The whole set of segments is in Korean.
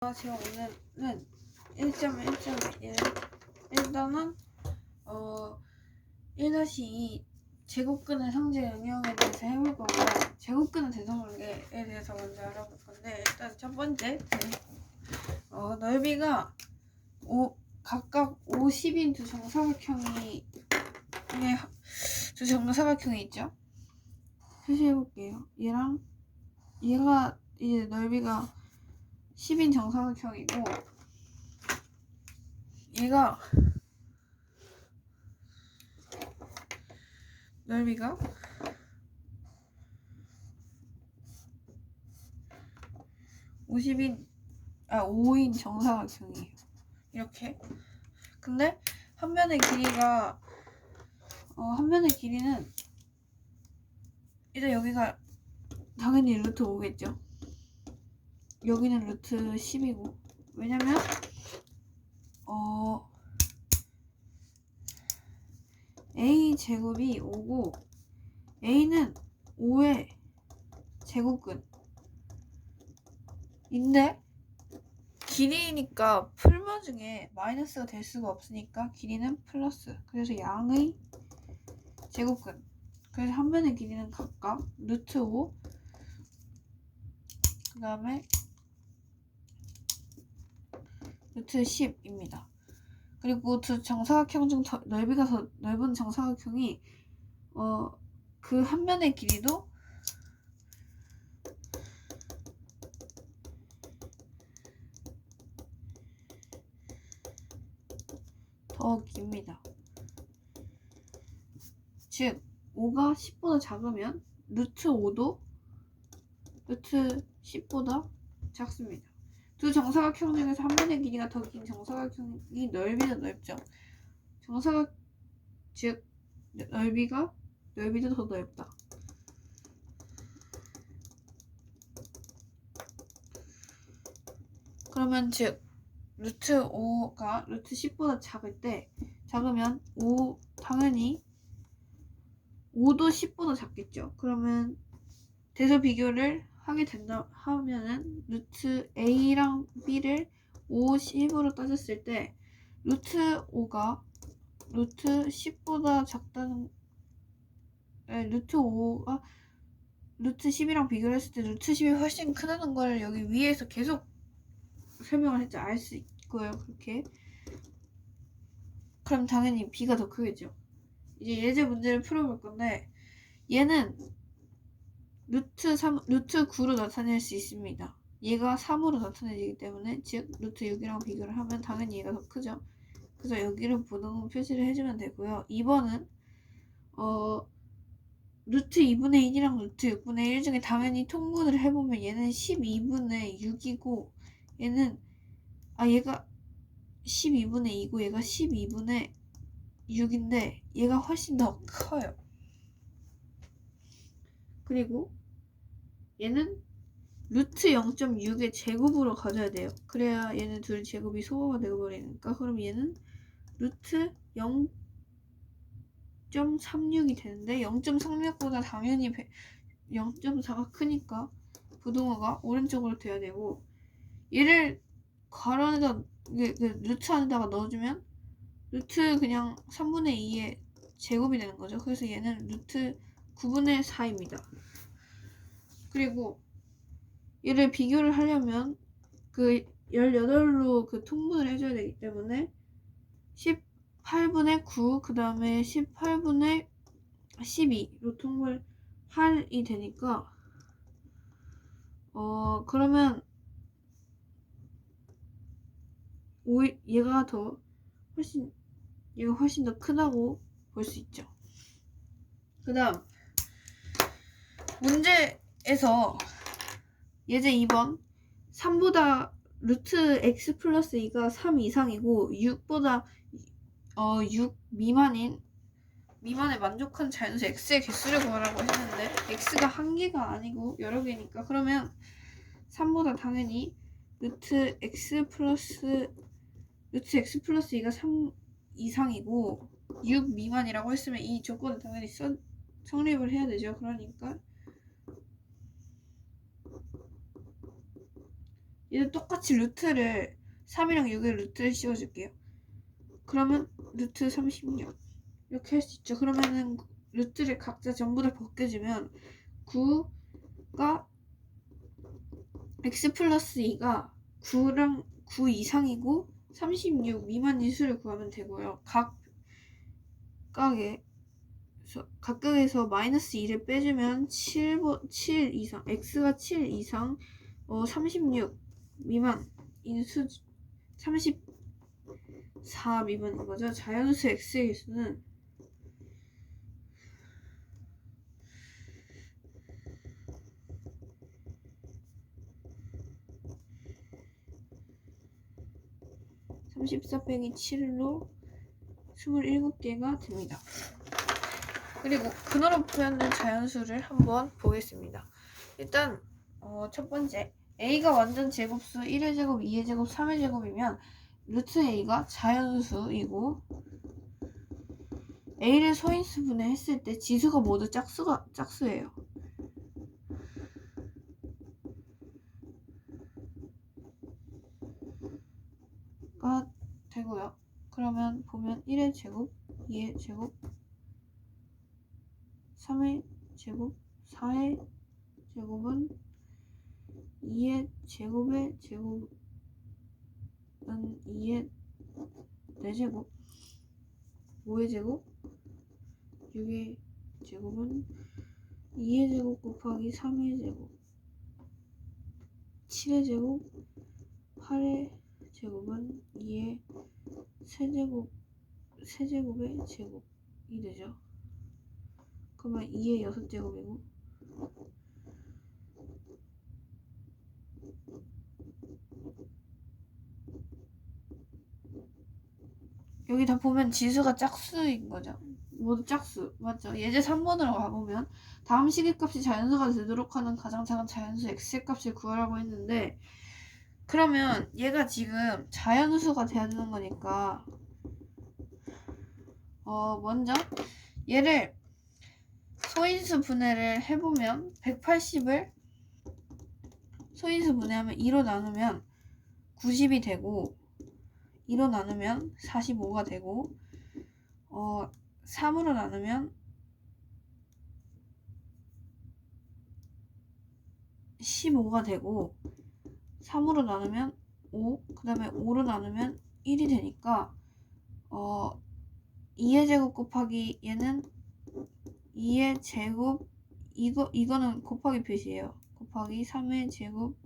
제가 오늘은 1.1.1 일단은 1-2 제곱근의 성질 응용에 대해서 해볼 거고요. 제곱근의 대성관계에 대해서 먼저 알아볼 건데, 일단 첫 번째 넓이가 각각 50인 두 정사각형이 있죠. 표시해 볼게요. 얘가 이제 넓이가 10인 정사각형이고, 얘가 넓이가 5인 정사각형이에요. 이렇게. 근데 한 면의 길이는 일단 여기가 당연히 루트 5겠죠. 여기는 루트 10이고, 왜냐면 a 제곱이 5고 a는 5의 제곱근인데 길이니까 풀무 중에 마이너스가 될 수가 없으니까 길이는 플러스. 그래서 양의 제곱근. 그래서 한 면의 길이는 각각 루트 5, 그 다음에 루트 10입니다. 그리고 두 정사각형 중 넓이가 더 넓은 정사각형이 그 한 면의 길이도 더 깁니다. 즉 5가 10보다 작으면 루트 5도 루트 10보다 작습니다. 두 정사각형 중에서 한 면의 길이가 더 긴 정사각형이 넓이도 넓죠. 즉 넓이도 더 넓다. 그러면 즉 루트 5가 루트 10보다 작으면 당연히 5도 10보다 작겠죠. 그러면 대서 비교를 하게 된다 하면은 루트 a랑 b를 5, 10으로 따졌을 때 루트 5가 루트 10보다 루트 5가 루트 10이랑 비교를 했을 때 루트 10이 훨씬 크다는 걸 여기 위에서 계속 설명을 했죠. 알 수 있고요. 그렇게. 그럼 당연히 b가 더 크겠죠. 이제 예제 문제를 풀어볼 건데, 얘는 루트 9로 나타낼 수 있습니다. 얘가 3으로 나타내지기 때문에, 즉 루트 6이랑 비교를 하면 당연히 얘가 더 크죠. 그래서 여기를 부등호 표시를 해주면 되고요. 2번은 루트 2분의 1이랑 루트 6분의 1 중에 당연히 통분을 해보면 얘는 12분의 6이고 얘가 12분의 2고 얘가 12분의 6인데 얘가 훨씬 더 커요. 그리고 얘는 루트 0.6의 제곱으로 가져야 돼요. 그래야 얘는 둘 제곱이 소거가 되어버리니까. 그럼 얘는 루트 0.36이 되는데 0.36보다 당연히 0.4가 크니까 부등호가 오른쪽으로 돼야 되고, 얘를 가로에다 루트 안에다가 넣어주면 루트 그냥 3분의 2의 제곱이 되는 거죠. 그래서 얘는 루트 9분의 4입니다. 그리고 얘를 비교를 하려면 그 18로 그 통분을 해줘야 되기 때문에 18분의 9, 그 다음에 18분의 12로 통분을 8이 되니까 그러면 얘가 훨씬 더 크다고 볼 수 있죠. 그 다음 문제에서 예제 2번 3보다 루트 x 플러스 2가 3 이상이고 6보다 6 미만에 만족한 자연수 x의 개수를 구하라고 했는데 x가 한 개가 아니고 여러 개니까, 그러면 3보다 당연히 루트 x 플러스 2가 3 이상이고 6 미만이라고 했으면 이 조건을 당연히 성립을 해야 되죠. 그러니까 얘도 똑같이 루트를 3이랑 6의 루트를 씌워줄게요. 그러면 루트 36 이렇게 할 수 있죠. 그러면은 루트를 각자 전부 다 벗겨주면 9가 x 플러스 2가 9랑 9 이상이고 36 미만인 수를 구하면 되고요. 각각에서 마이너스 2를 빼주면 7 이상, x가 7 이상 36 미만인 수 34 미만인 거죠. 자연수 x의 수는 34 빼기 7로 27개가 됩니다. 그리고 근어로 표현된 자연수를 한번 보겠습니다. 일단 첫 번째 a가 완전 제곱수 1의 제곱, 2의 제곱, 3의 제곱이면 루트 a가 자연수이고 a를 소인수 분해했을 때 지수가 모두 짝수예요. 가 되고요. 그러면 보면 1의 제곱, 2의 제곱, 3의 제곱, 4의 제곱은 2의 제곱의 제곱은 2의 4제곱, 5의 제곱, 6의 제곱은 2의 제곱 곱하기 3의 제곱, 7의 제곱, 8의 제곱은 2의 세제곱의 제곱이 되죠. 그러면 2의 6제곱이고 여기 다 보면 지수가 짝수인 거죠. 모두 짝수 맞죠? 예제 3번으로 가보면 다음 시계값이 자연수가 되도록 하는 가장 작은 자연수 x의 값을 구하라고 했는데 그러면 얘가 지금 자연수가 돼야 되는 거니까 먼저 얘를 소인수 분해를 해보면 180을 소인수 분해하면 2로 나누면 90이 되고 2로 나누면 45가 되고 3으로 나누면 15가 되고 3으로 나누면 5, 그 다음에 5로 나누면 1이 되니까 2의 제곱 곱하기 얘는 2의 제곱 이거는 곱하기 표시예요. 곱하기 3의 제곱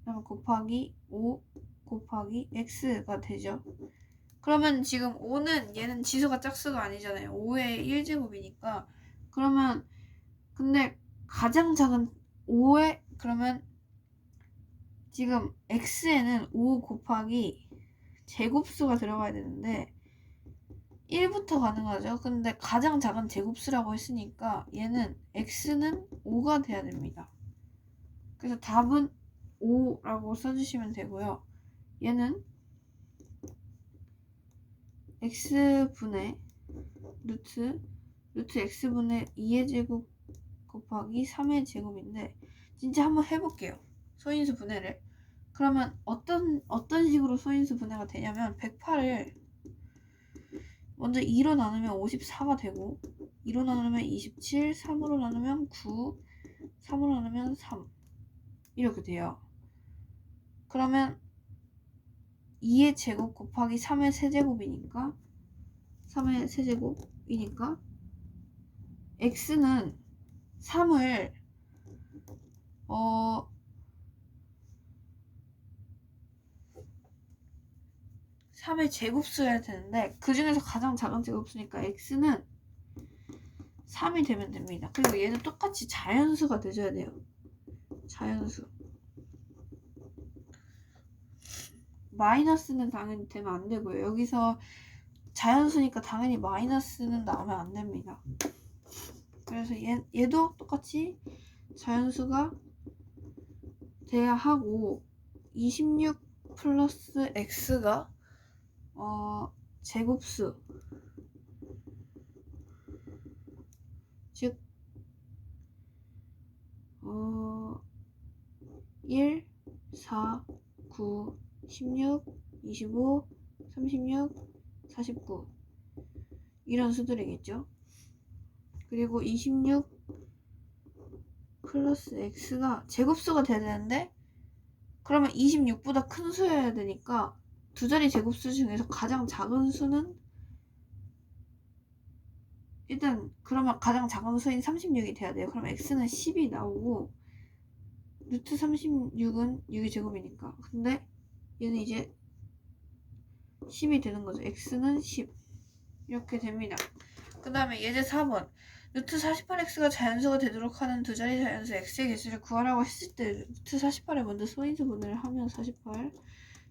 그다음에 곱하기 5 곱하기 x가 되죠. 그러면 지금 5는 얘는 지수가 짝수가 아니잖아요. 5의 1제곱이니까 그러면 근데 가장 작은 5의 그러면 지금 x에는 5 곱하기 제곱수가 들어가야 되는데 1부터 가능하죠. 근데 가장 작은 제곱수라고 했으니까 얘는 x는 5가 돼야 됩니다. 그래서 답은 5라고 써주시면 되고요. 얘는 x분의 루트 x분의 2의 제곱 곱하기 3의 제곱인데 진짜 한번 해볼게요. 소인수 분해를. 그러면 어떤 식으로 소인수 분해가 되냐면 108을 먼저 2로 나누면 54가 되고 2로 나누면 27, 3으로 나누면 9, 3으로 나누면 3 이렇게 돼요. 그러면 2의 제곱 곱하기 3의 세제곱이니까 3의 세제곱이니까 x는 3을 3의 제곱수여야 되는데 그 중에서 가장 작은 제곱수니까 x는 3이 되면 됩니다. 그리고 얘는 똑같이 자연수가 돼줘야 돼요. 자연수. 마이너스는 당연히 되면 안 되고요. 여기서 자연수니까 당연히 마이너스는 나오면 안 됩니다. 그래서 얘도 똑같이 자연수가 돼야 하고 26 플러스 x가 제곱수 즉 1, 4, 9, 16, 25, 36, 49 이런 수들이겠죠. 그리고 26 플러스 x가 제곱수가 돼야 되는데 그러면 26보다 큰 수여야 되니까 두 자리 제곱수 중에서 가장 작은 수는 일단 그러면 가장 작은 수인 36이 돼야 돼요. 그럼 x는 10이 나오고 루트 36은 6의 제곱이니까. 근데 얘는 이제 10이 되는 거죠. x는 10 이렇게 됩니다. 그 다음에 예제 4번 루트 48x가 자연수가 되도록 하는 두 자리 자연수 x의 개수를 구하라고 했을 때 루트 48에 먼저 소인수 분해를 하면 48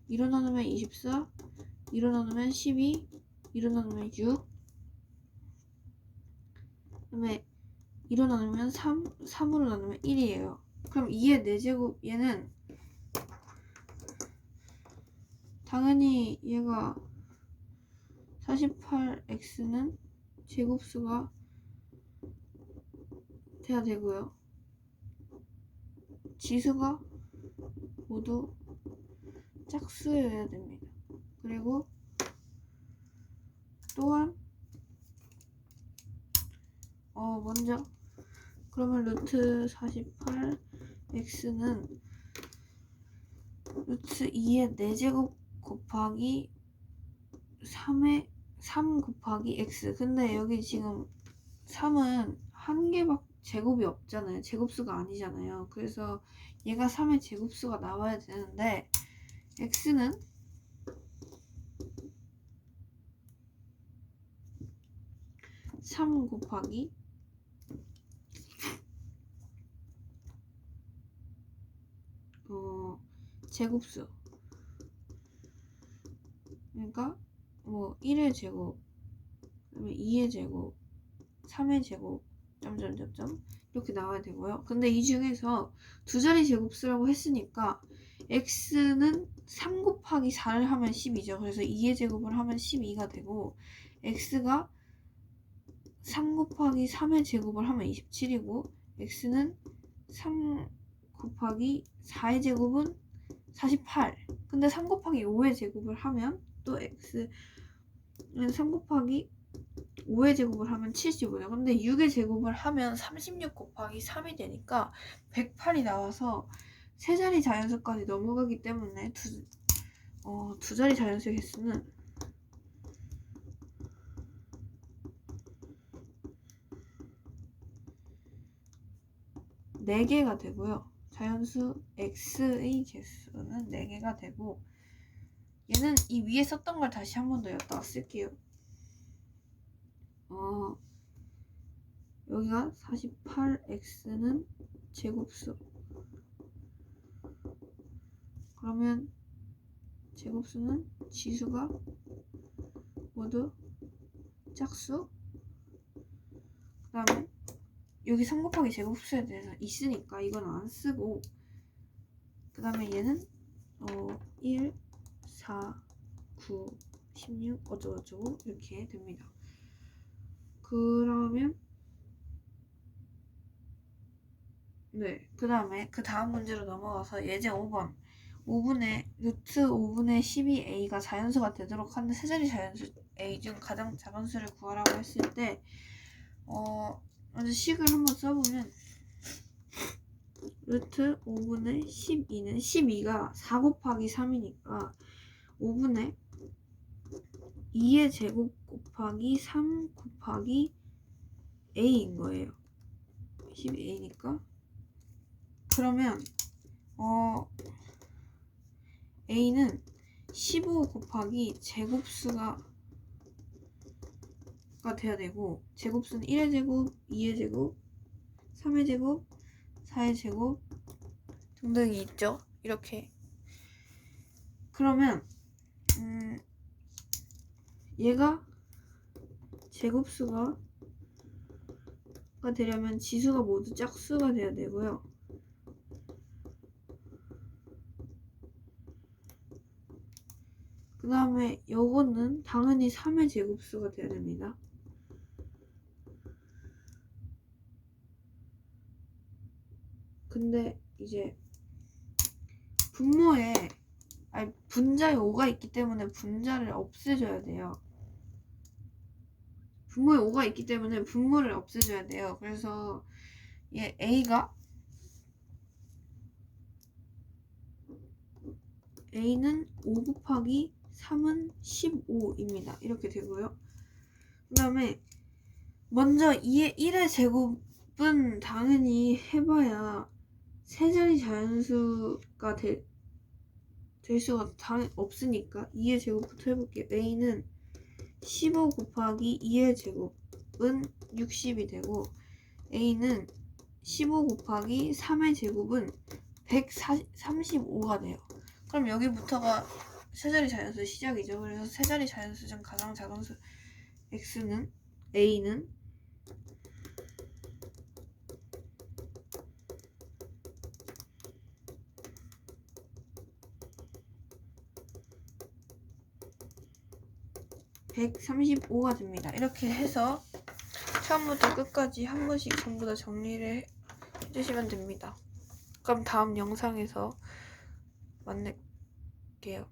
2로 나누면 24 2로 나누면 12 2로 나누면 6 그 다음에 2로 나누면 3 3으로 나누면 1이에요. 그럼 2의 4제곱 얘는 당연히 얘가 48x는 제곱수가 돼야 되고요. 지수가 모두 짝수여야 됩니다. 그리고 또한 먼저 그러면 루트 48x는 루트 2의 4제곱 곱하기 3의 3 곱하기 x. 근데 여기 지금 3은 한 개밖에 제곱이 없잖아요. 제곱수가 아니잖아요. 그래서 얘가 3의 제곱수가 나와야 되는데 x는 3 곱하기 제곱수. 그러니까 뭐 1의 제곱, 그다음에 2의 제곱, 3의 제곱, 점점점점 이렇게 나와야 되고요. 근데 이 중에서 두 자리 제곱수라고 했으니까 x는 3 곱하기 4를 하면 10이죠. 그래서 2의 제곱을 하면 12가 되고 x가 3 곱하기 3의 제곱을 하면 27이고 x는 3 곱하기 4의 제곱은 48. 근데 3 곱하기 5의 제곱을 하면 또 x는 3 곱하기 5의 제곱을 하면 75죠. 근데 6의 제곱을 하면 36 곱하기 3이 되니까 108이 나와서 세 자리 자연수까지 넘어가기 때문에 두 자리 자연수의 개수는 4개가 되고요. 자연수 x의 개수는 4개가 되고 얘는 이 위에 썼던 걸 다시 한 번 더 엿다가 쓸게요. 여기가 48x는 제곱수. 그러면 제곱수는 지수가 모두 짝수. 그 다음에 여기 3 곱하기 제곱수에 대해서 있으니까 이건 안 쓰고 그 다음에 얘는 1, 4, 9, 16 어쩌고저쩌고 이렇게 됩니다. 그러면 그 다음에 그 다음 문제로 넘어가서 예제 5번 5분의 루트 5분의 12a가 자연수가 되도록 하는 세자리 자연수 a 중 가장 작은 수를 구하라고 했을 때 먼저 식을 한번 써보면 루트 5분의 12는 12가 4 곱하기 3이니까 5분의 2의 제곱 곱하기 3 곱하기 a인 거예요. 12a니까 그러면 a는 15 곱하기 제곱수가 돼야 되고 제곱수는 1의 제곱, 2의 제곱, 3의 제곱, 4의 제곱 등등이 있죠. 이렇게 그러면 얘가 제곱수가 되려면 지수가 모두 짝수가 돼야 되고요. 그 다음에 요거는 당연히 3의 제곱수가 돼야 됩니다. 근데 이제 분모에 분자에 5가 있기 때문에 분자를 없애줘야 돼요. 분모에 5가 있기 때문에 분모를 없애줘야 돼요. 그래서 얘 A는 5 곱하기 3은 15입니다. 이렇게 되고요. 그 다음에 먼저 1의 제곱은 당연히 해봐야 세 자리 자연수가 될 수가 없으니까 2의 제곱부터 해볼게요. A는 15 곱하기 2의 제곱은 60이 되고 A는 15 곱하기 3의 제곱은 135가 돼요. 그럼 여기부터가 세자리 자연수 시작이죠. 그래서 세자리 자연수 중 가장 작은 수 A는 135가 됩니다. 이렇게 해서 처음부터 끝까지 한 번씩 전부 다 정리를 해주시면 됩니다. 그럼 다음 영상에서 만날게요.